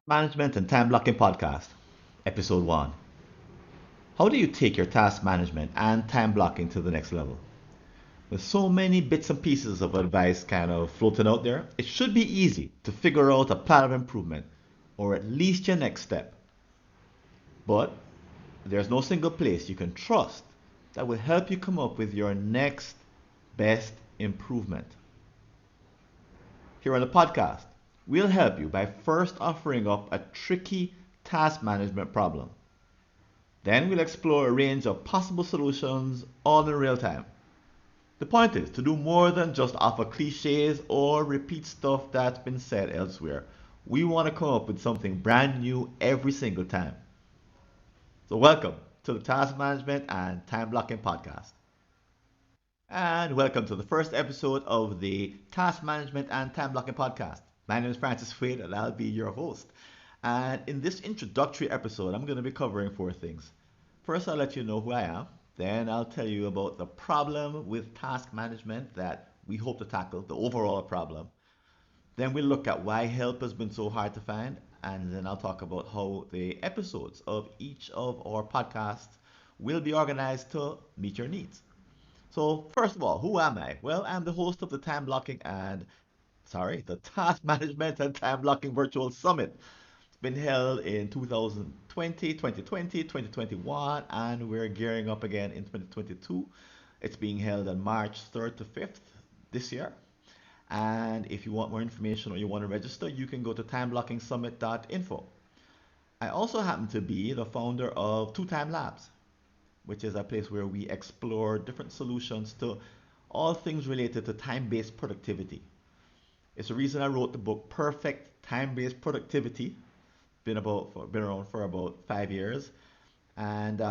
Management and Time Blocking Podcast, Episode 1. How do you take your task management and time blocking to the next level? With so many bits and pieces of advice kind of floating out there, it should be easy to figure out a plan of improvement or at least your next step. But there's no single place you can trust that will help you come up with your next best improvement. Here on the podcast, we'll help you by first offering up a tricky task management problem. Then we'll explore a range of possible solutions all in real time. The point is to do more than just offer cliches or repeat stuff that's been said elsewhere. We want to come up with something brand new every single time. So, welcome to the Task Management and Time Blocking Podcast. And welcome to the first episode of the Task Management and Time Blocking Podcast. My name is Francis Wade and I'll be your host. And in this introductory episode, I'm going to be covering four things. First, I'll let you know who I am. Then, I'll tell you about the problem with task management that we hope to tackle, the overall problem. Then, we'll look at why help has been so hard to find. And then, I'll talk about how the episodes of each of our podcasts will be organized to meet your needs. So, first of all, who am I? Well, I'm the host of the Time Blocking and the Task Management and Time Blocking Virtual Summit. It's been held in 2020, 2020, 2021, and we're gearing up again in 2022. It's being held on March 3rd to 5th this year. And if you want more information or you want to register, you can go to timeblocking.summit.info. I also happen to be the founder of Two Time Labs, which is a place where we explore different solutions to all things related to time based productivity. It's the reason I wrote the book Perfect Time Based Productivity. Been around for about 5 years, and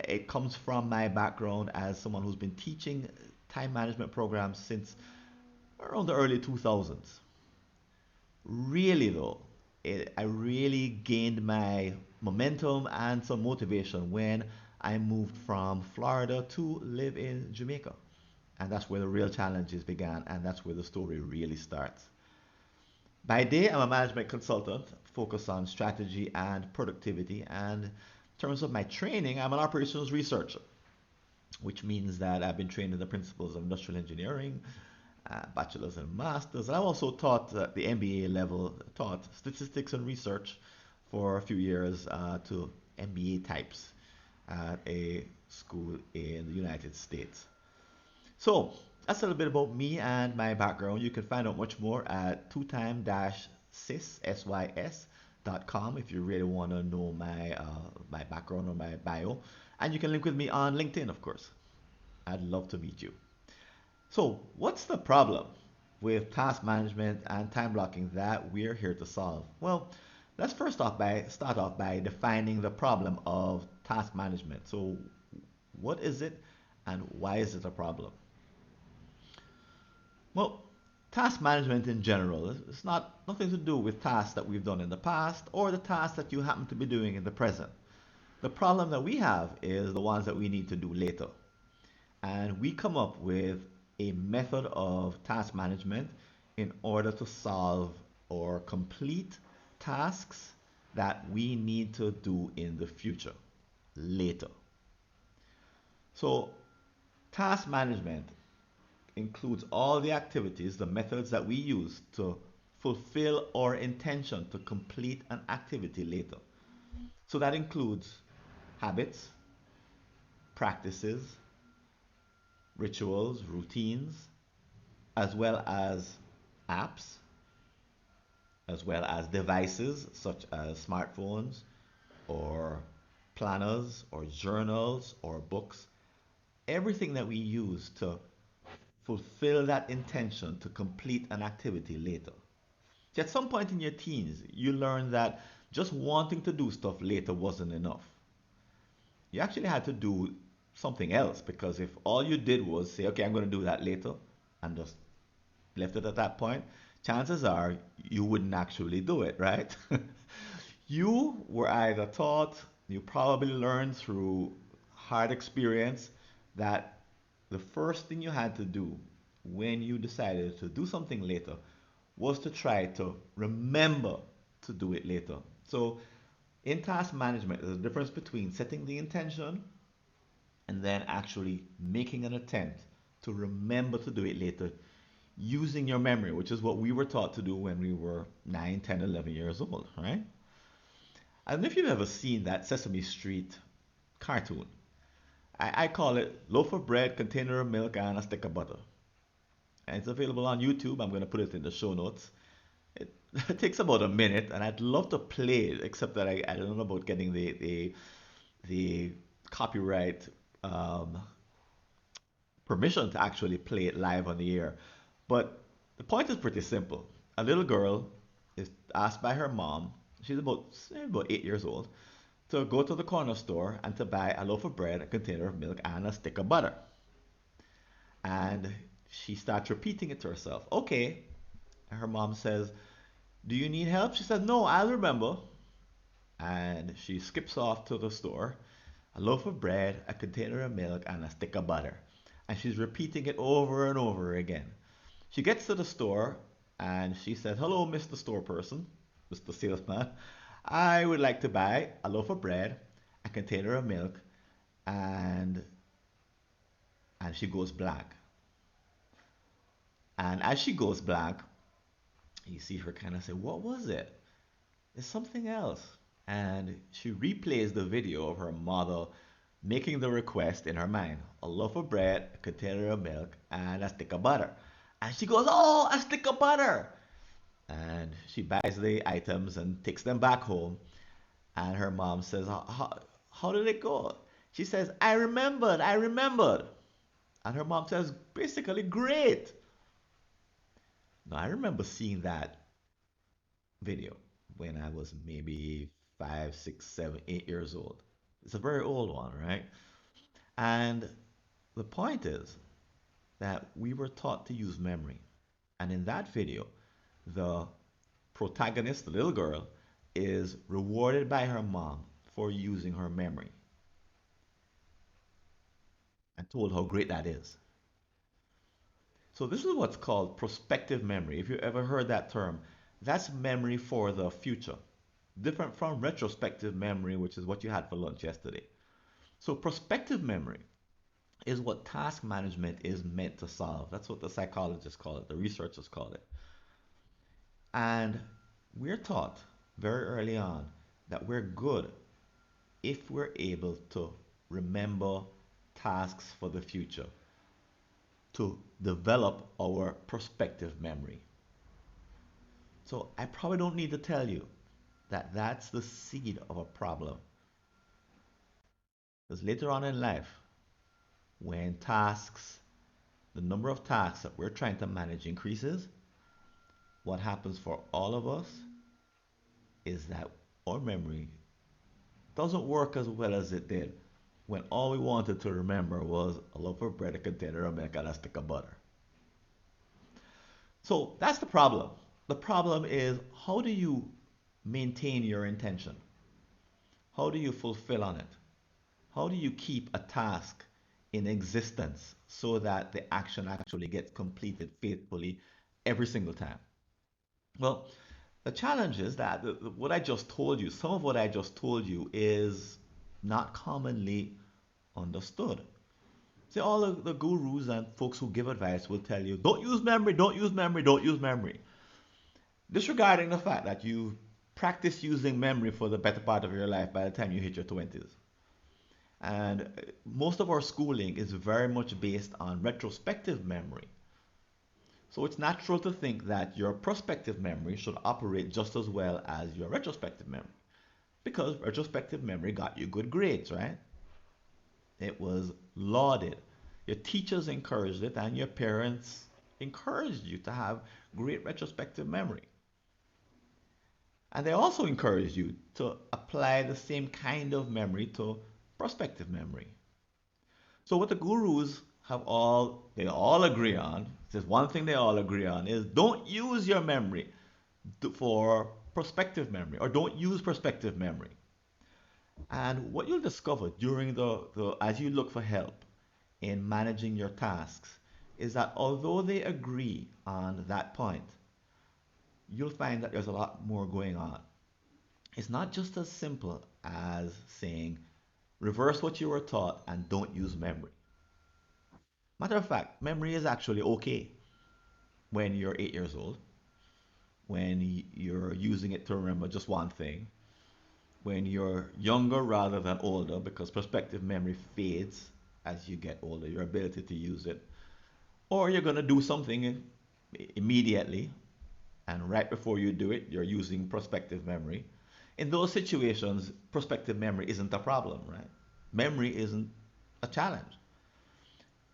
it comes from my background as someone who's been teaching time management programs since around the early 2000s. Really though, I really gained my momentum and some motivation when I moved from Florida to live in Jamaica. And that's where the real challenges began, and that's where the story really starts. By day, I'm a management consultant focused on strategy and productivity. And in terms of my training, I'm an operations researcher, which means that I've been trained in the principles of industrial engineering, bachelor's and master's. And I've also taught at the MBA level, taught statistics and research for a few years to MBA types at a school in the United States. So that's a little bit about me and my background. You can find out much more at twotime-sys.com if you really want to know my background or my bio. And you can link with me on LinkedIn, of course. I'd love to meet you. So, what's the problem with task management and time blocking that we're here to solve? Well, let's first off by start off by defining the problem of task management. So, what is it and why is it a problem? Well, task management in general is not nothing to do with tasks that we've done in the past or the tasks that you happen to be doing in the present. The problem that we have is the ones that we need to do later. And we come up with a method of task management in order to solve or complete tasks that we need to do in the future, later. So, task management includes all the activities, the methods that we use to fulfill our intention to complete an activity later. So that includes habits, practices, rituals, routines, as well as apps, as well as devices such as smartphones or planners or journals or books. Everything that we use to fulfill that intention to complete an activity later. At some point in your teens, you learn that just wanting to do stuff later wasn't enough. You actually had to do something else because if all you did was say, okay, I'm going to do that later, and just left it at that point, chances are you wouldn't actually do it, right? You were either taught, you probably learned through hard experience that the first thing you had to do when you decided to do something later was to try to remember to do it later. So in task management, there's a difference between setting the intention and then actually making an attempt to remember to do it later using your memory, which is what we were taught to do when we were 9, 10, 11 years old, right? I don't know if you've ever seen that Sesame Street cartoon. I call it loaf of bread, container of milk, and a stick of butter. And it's available on YouTube. I'm going to put it in the show notes. It, it takes about a minute, and I'd love to play it, except that I don't know about getting the copyright um, permission to actually play it live on the air. But the point is pretty simple. A little girl is asked by her mom, she's about 8 years old, to go to the corner store and to buy a loaf of bread, a container of milk, and a stick of butter. And she starts repeating it to herself. Okay. And her mom says, do you need help? She says, no, I'll remember. And she skips off to the store, a loaf of bread, a container of milk, and a stick of butter. And she's repeating it over and over again. She gets to the store and she says, hello, Mr. Store Person, Mr. Salesman. I would like to buy a loaf of bread, a container of milk, and she goes blank. And as she goes blank, you see her kind of say, what was it? It's something else. And she replays the video of her mother making the request in her mind, a loaf of bread, a container of milk, and a stick of butter. And she goes, oh, a stick of butter. And she buys the items and takes them back home. And her mom says, how did it go? She says, I remembered, I remembered. And her mom says, basically, great. Now, I remember seeing that video when I was maybe 5, 6, 7, 8 years old. It's a very old one, right? And the point is that we were taught to use memory. And in that video, the protagonist, the little girl, is rewarded by her mom for using her memory and told how great that is. So this is what's called prospective memory. If you ever heard that term, that's memory for the future. Different from retrospective memory, which is what you had for lunch yesterday. So prospective memory is what task management is meant to solve. That's what the psychologists call it, the researchers call it. And we're taught very early on that we're good if we're able to remember tasks for the future, to develop our prospective memory. So I probably don't need to tell you that that's the seed of a problem. Because later on in life, when tasks, the number of tasks that we're trying to manage increases, what happens for all of us is that our memory doesn't work as well as it did when all we wanted to remember was a loaf of bread, a container of milk, and a stick of butter. So that's the problem. The problem is, how do you maintain your intention? How do you fulfill on it? How do you keep a task in existence so that the action actually gets completed faithfully every single time? Well, the challenge is that what I just told you, some of what I just told you is not commonly understood. See, all of the gurus and folks who give advice will tell you, don't use memory, don't use memory, don't use memory. Disregarding the fact that you practice using memory for the better part of your life by the time you hit your 20s. And most of our schooling is very much based on retrospective memory. So it's natural to think that your prospective memory should operate just as well as your retrospective memory. Because retrospective memory got you good grades, right? It was lauded. Your teachers encouraged it, and your parents encouraged you to have great retrospective memory. And they also encouraged you to apply the same kind of memory to prospective memory. So what the gurus they all agree on, there's one thing they all agree on is don't use your memory for prospective memory or don't use prospective memory. And what you'll discover during as you look for help in managing your tasks is that although they agree on that point, you'll find that there's a lot more going on. It's not just as simple as saying reverse what you were taught and don't use memory. Matter of fact, memory is actually okay when you're 8 years old, when you're using it to remember just one thing, when you're younger rather than older, because prospective memory fades as you get older, your ability to use it, or you're going to do something immediately, and right before you do it, you're using prospective memory. In those situations, prospective memory isn't a problem, right? Memory isn't a challenge.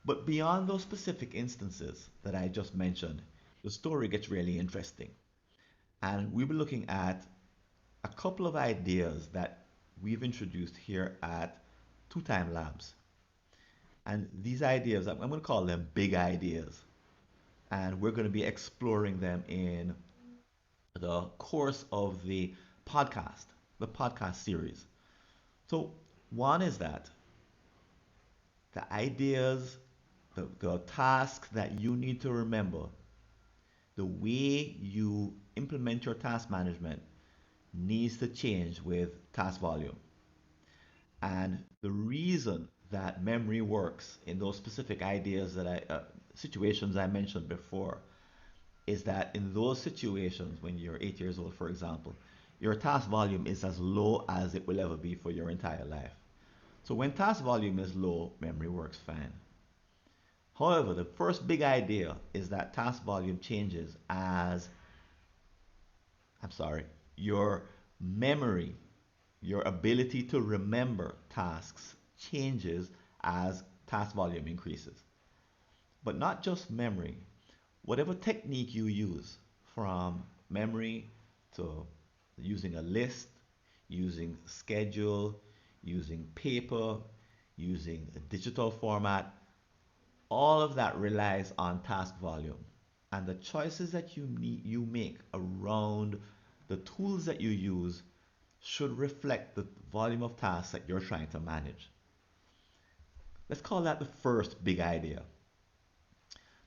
But beyond those specific instances that I just mentioned, the story gets really interesting. And we'll be looking at a couple of ideas that we've introduced here at Two Time Labs. And these ideas, I'm going to call them big ideas. And we're going to be exploring them in the course of the podcast series. So, one is that the ideas, the tasks that you need to remember, the way you implement your task management needs to change with task volume. And the reason that memory works in those specific situations I mentioned before, is that in those situations, when you're 8 years old, for example, your task volume is as low as it will ever be for your entire life. So when task volume is low, memory works fine. However, the first big idea is that task volume changes as, I'm sorry, your memory, your ability to remember tasks changes as task volume increases. But not just memory. Whatever technique you use, from memory to using a list, using schedule, using paper, using a digital format, all of that relies on task volume. And the choices that you make around the tools that you use should reflect the volume of tasks that you're trying to manage. Let's call that the first big idea.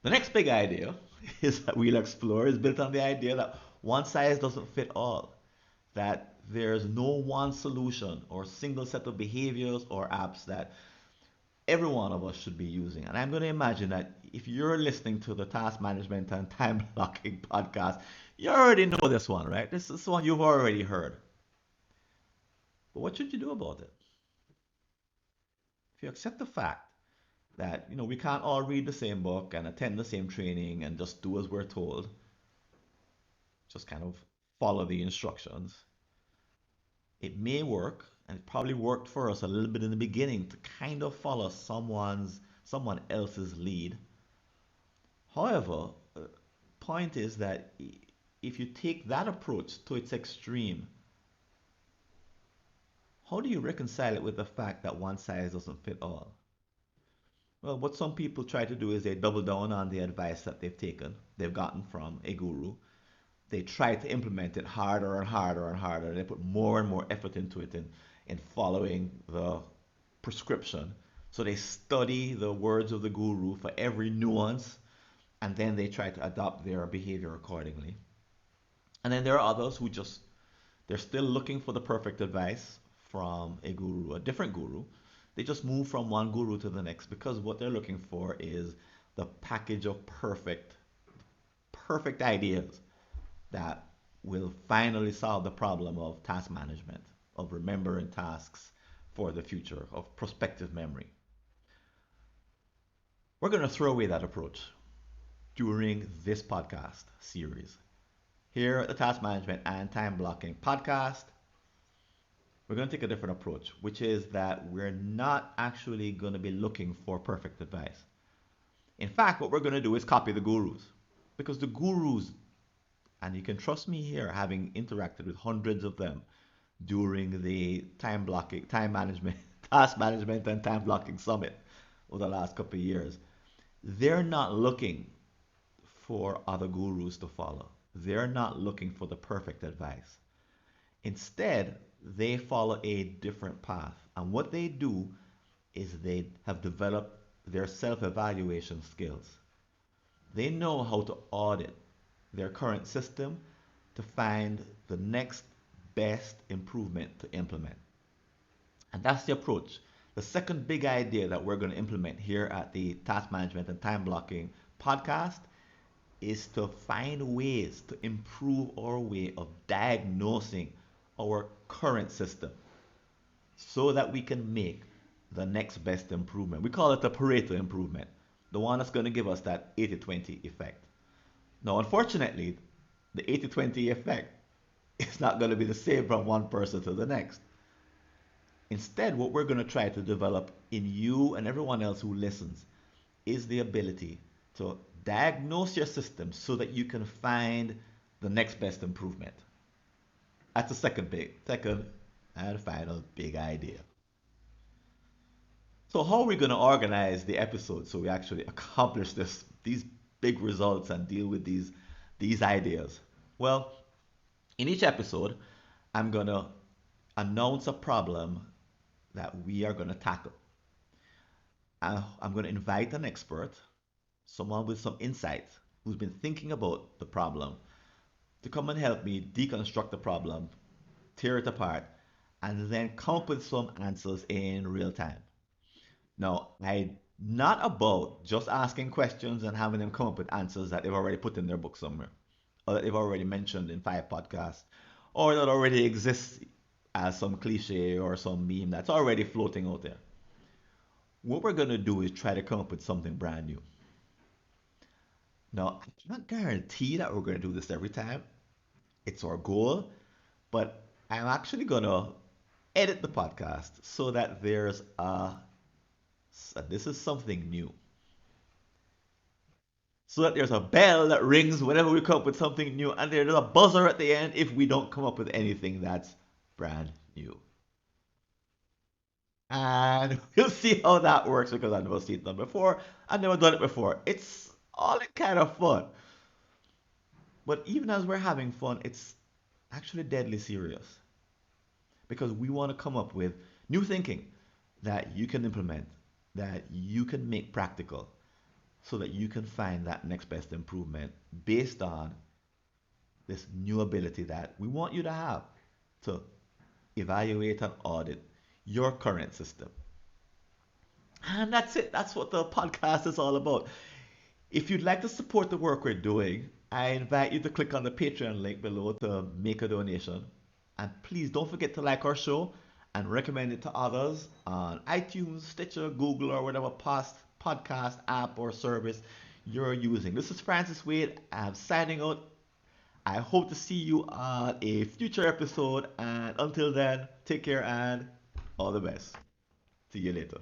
The next big idea is that we'll explore is built on the idea that one size doesn't fit all, that there's no one solution or single set of behaviors or apps that every one of us should be using. And I'm going to imagine that if you're listening to the task management and time blocking podcast, you already know this one, right? This is one you've already heard. But what should you do about it? If you accept the fact that we can't all read the same book and attend the same training and just do as we're told, just kind of follow the instructions. It may work, and it probably worked for us a little bit in the beginning to kind of follow someone else's lead. However, point is that if you take that approach to its extreme, how do you reconcile it with the fact that one size doesn't fit all? Well, what some people try to do is they double down on the advice that they've gotten from a guru. They try to implement it harder and harder and harder. They put more and more effort into it in following the prescription. So they study the words of the guru for every nuance, and then they try to adopt their behavior accordingly. And then there are others who just, they're still looking for the perfect advice from a guru, a different guru. They just move from one guru to the next because what they're looking for is the package of perfect ideas that will finally solve the problem of task management, of remembering tasks for the future, of prospective memory. We're going to throw away that approach during this podcast series. Here at the Task Management and Time Blocking podcast, we're going to take a different approach, which is that we're not actually going to be looking for perfect advice. In fact, what we're going to do is copy the gurus. Because the gurus, and you can trust me here, having interacted with hundreds of them during the time blocking, time management, task management, and time blocking summit over the last couple of years, they're not looking for other gurus to follow. They're not looking for the perfect advice. Instead, they follow a different path. And what they do is they have developed their self evaluation skills. They know how to audit their current system to find the next best improvement to implement. And that's the approach. The second big idea that we're going to implement here at the Task Management and Time Blocking podcast is to find ways to improve our way of diagnosing our current system so that we can make the next best improvement. We call it the Pareto Improvement, the one that's going to give us that 80-20 effect. Now, unfortunately, the 80-20 effect is not going to be the same from one person to the next. Instead, what we're going to try to develop in you and everyone else who listens is the ability to diagnose your system so that you can find the next best improvement. That's the second and final big idea. So how are we going to organize the episode so we actually accomplish these big results and deal with these ideas? Well, in each episode, I'm going to announce a problem that we are going to tackle. I'm going to invite an expert, someone with some insight who's been thinking about the problem, to come and help me deconstruct the problem, tear it apart, and then come up with some answers in real time. Now, I'm not about just asking questions and having them come up with answers that they've already put in their book somewhere, or that they've already mentioned in 5 podcasts, or that already exists as some cliche or some meme that's already floating out there. What we're going to do is try to come up with something brand new. Now, I can't guarantee that we're going to do this every time. It's our goal, but I'm actually going to edit the podcast so that this is something new. So that there's a bell that rings whenever we come up with something new, and there's a buzzer at the end if we don't come up with anything that's brand new. And we'll see how that works because I've never seen it done before. I've never done it before. It's all kind of fun. But even as we're having fun, it's actually deadly serious because we want to come up with new thinking that you can implement, that you can make practical, so that you can find that next best improvement based on this new ability that we want you to have to evaluate and audit your current system. And that's it. That's what the podcast is all about. If you'd like to support the work we're doing, I invite you to click on the Patreon link below to make a donation. And please don't forget to like our show and recommend it to others on iTunes, Stitcher, Google, or whatever podcast app or service you're using. This is Francis Wade. I'm signing out. I hope to see you on a future episode. And until then, take care and all the best. See you later.